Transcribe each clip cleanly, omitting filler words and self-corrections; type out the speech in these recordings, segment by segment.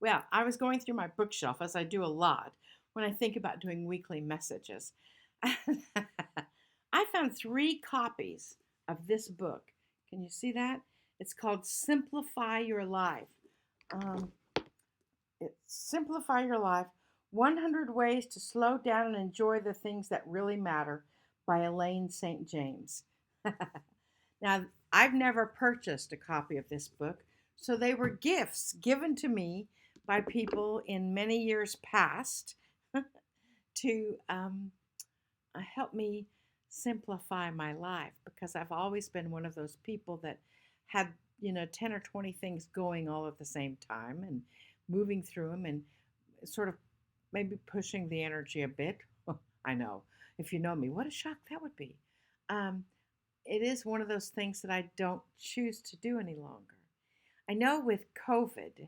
Well, I was going through my bookshelf, as I do a lot when I think about doing weekly messages. I found three copies of this book. Can you see that? It's called Simplify Your Life. Um, it's Simplify Your Life 100 Ways to Slow Down and Enjoy the Things That Really Matter by Elaine St. James. Now, I've never purchased a copy of this book, so they were gifts given to me by people in many years past to help me simplify my life because I've always been one of those people that had, 10 or 20 things going all at the same time and moving through them and sort of maybe pushing the energy a bit. I know. If you know me, what a shock that would be. Um, it is one of those things that I don't choose to do any longer. I know with COVID,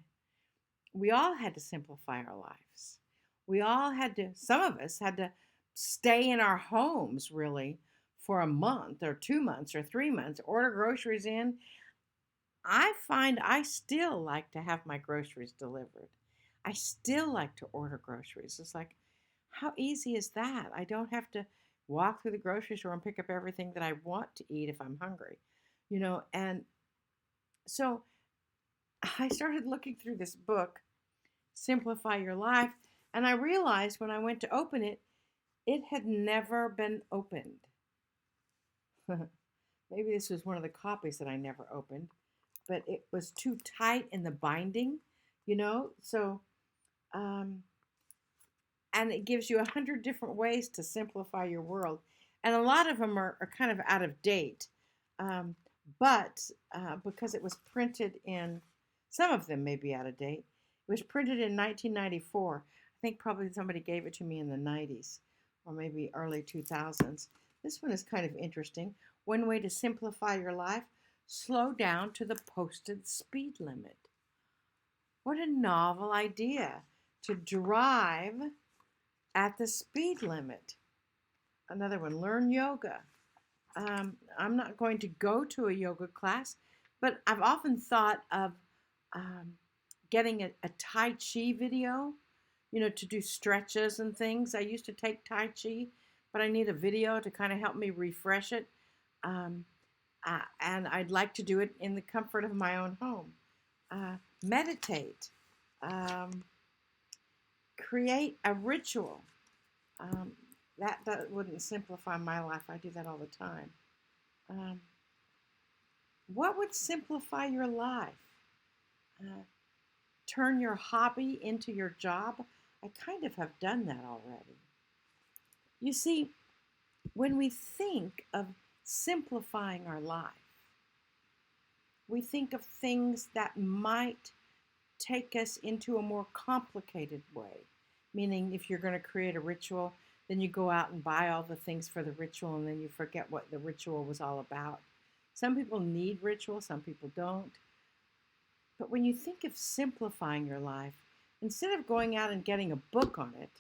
we all had to simplify our lives. We all had to, some of us had to stay in our homes really for a month or 2 months or 3 months, order groceries in. I find I still like to have my groceries delivered. I still like to order groceries. It's like, how easy is that? I don't have to walk through the grocery store and pick up everything that I want to eat if I'm hungry, and so I started looking through this book, Simplify Your Life, and I realized when I went to open it, it had never been opened. Maybe this was one of the copies that I never opened, but it was too tight in the binding, so and it gives you 100 different ways to simplify your world, and a lot of them are kind of out of date, um, but because it was printed in, some of them may be out of date. It was printed in 1994. I think probably somebody gave it to me in the 90s or maybe early 2000s. This one is kind of interesting. One way to simplify your life: slow down to the posted speed limit. What a novel idea, to drive at the speed limit. Another one: learn yoga. I'm not going to go to a yoga class, but I've often thought of um, getting a Tai Chi video, to do stretches and things. I used to take Tai Chi, but I need a video to kind of help me refresh it. Um, and I'd like to do it in the comfort of my own home. Meditate. Um, Create a ritual. Um, that wouldn't simplify my life. I do that all the time. Um, what would simplify your life? Uh, Turn your hobby into your job. I kind of have done that already. You see, when we think of simplifying our life, we think of things that might take us into a more complicated way. Meaning, if you're going to create a ritual, then you go out and buy all the things for the ritual and then you forget what the ritual was all about. Some people need rituals, some people don't. But when you think of simplifying your life, instead of going out and getting a book on it,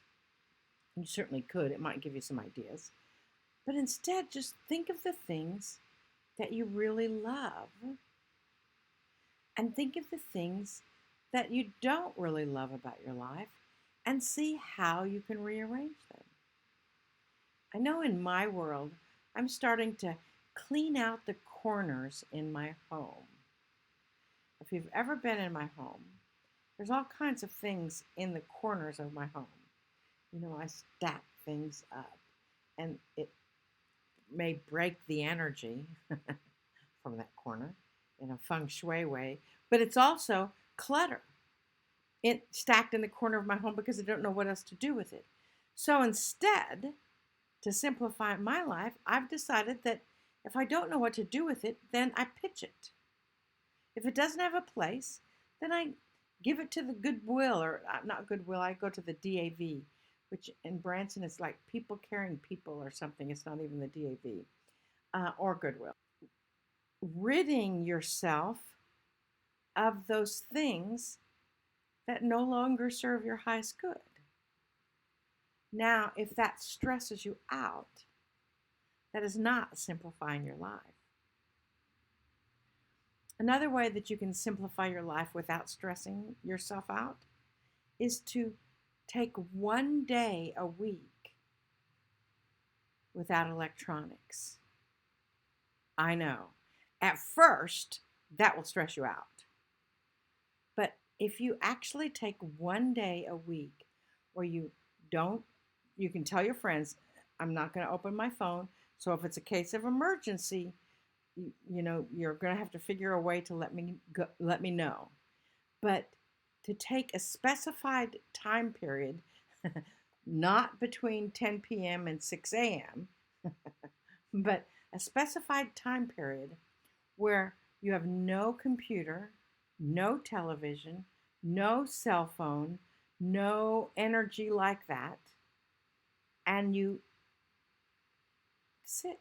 you certainly could, it might give you some ideas, but instead just think of the things that you really love and think of the things that you don't really love about your life and see how you can rearrange them. I know in my world, I'm starting to clean out the corners in my home. If you've ever been in my home, there's all kinds of things in the corners of my home. I stack things up, and it may break the energy from that corner in a feng shui way, but it's also clutter. It's stacked in the corner of my home because I don't know what else to do with it. So instead, to simplify my life, I've decided that if I don't know what to do with it, then I pitch it. If it doesn't have a place, then I give it to the Goodwill, or not Goodwill, I go to the DAV, which in Branson is like people carrying people or something. It's not even the DAV, or Goodwill. Ridding yourself of those things that no longer serve your highest good. Now, if that stresses you out, that is not simplifying your life. Another way that you can simplify your life without stressing yourself out is to take one day a week without electronics. I know. At first, that will stress you out. But if you actually take one day a week where you can tell your friends, I'm not going to open my phone. So if it's a case of emergency, you're going to have to figure a way to let me know. But to take a specified time period, not between 10 p.m. and 6 a.m., but a specified time period where you have no computer, no television, no cell phone, no energy like that, and you sit.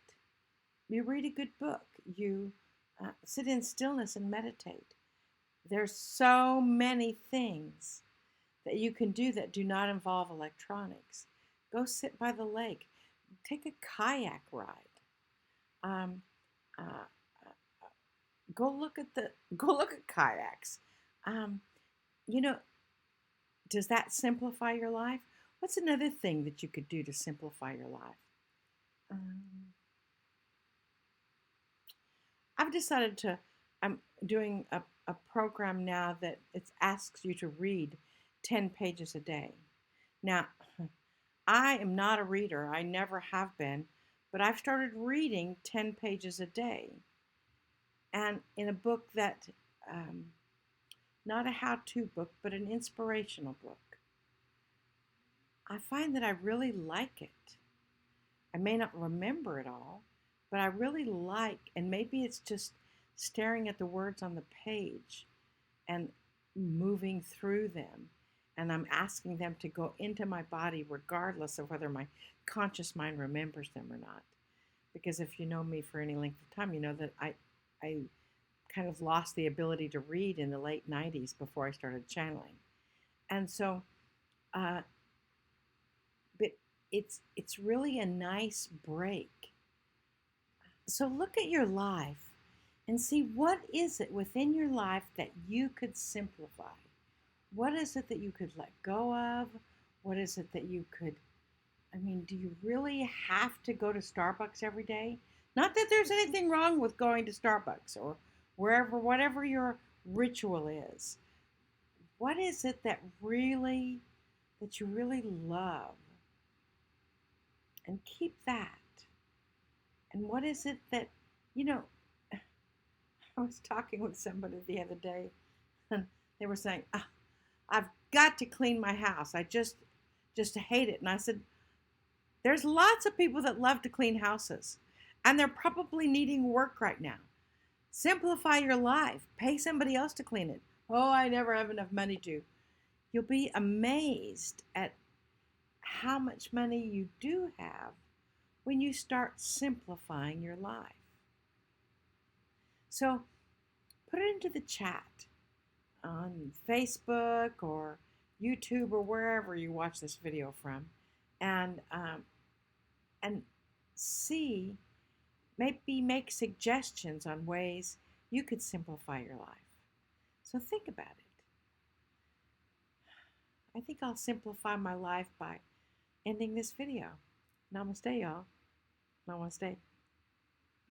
You read a good book. You sit in stillness and meditate. There's so many things that you can do that do not involve electronics. Go sit by the lake. Take a kayak ride. Go look at kayaks. Does that simplify your life? What's another thing that you could do to simplify your life? I've decided I'm doing a program now that it asks you to read 10 pages a day. Now, I am not a reader. I never have been, but I've started reading 10 pages a day. And in a book that, not a how-to book, but an inspirational book. I find that I really like it. I may not remember it all, but I really like, and maybe it's just staring at the words on the page and moving through them. And I'm asking them to go into my body regardless of whether my conscious mind remembers them or not. Because if you know me for any length of time, you know that I kind of lost the ability to read in the late 90s before I started channeling. And so, but it's really a nice break. So look at your life and see, what is it within your life that you could simplify? What is it that you could let go of? What is it that you could, do you really have to go to Starbucks every day? Not that there's anything wrong with going to Starbucks or whatever your ritual is. What is it that you really love? And keep that. And what is it that, I was talking with somebody the other day, and they were saying, I've got to clean my house. I just hate it. And I said, there's lots of people that love to clean houses, and they're probably needing work right now. Simplify your life. Pay somebody else to clean it. Oh, I never have enough money to. You'll be amazed at how much money you do have when you start simplifying your life. So put it into the chat on Facebook or YouTube or wherever you watch this video from, and see, maybe make suggestions on ways you could simplify your life. So think about it. I think I'll simplify my life by ending this video. Namaste, y'all. Namaste.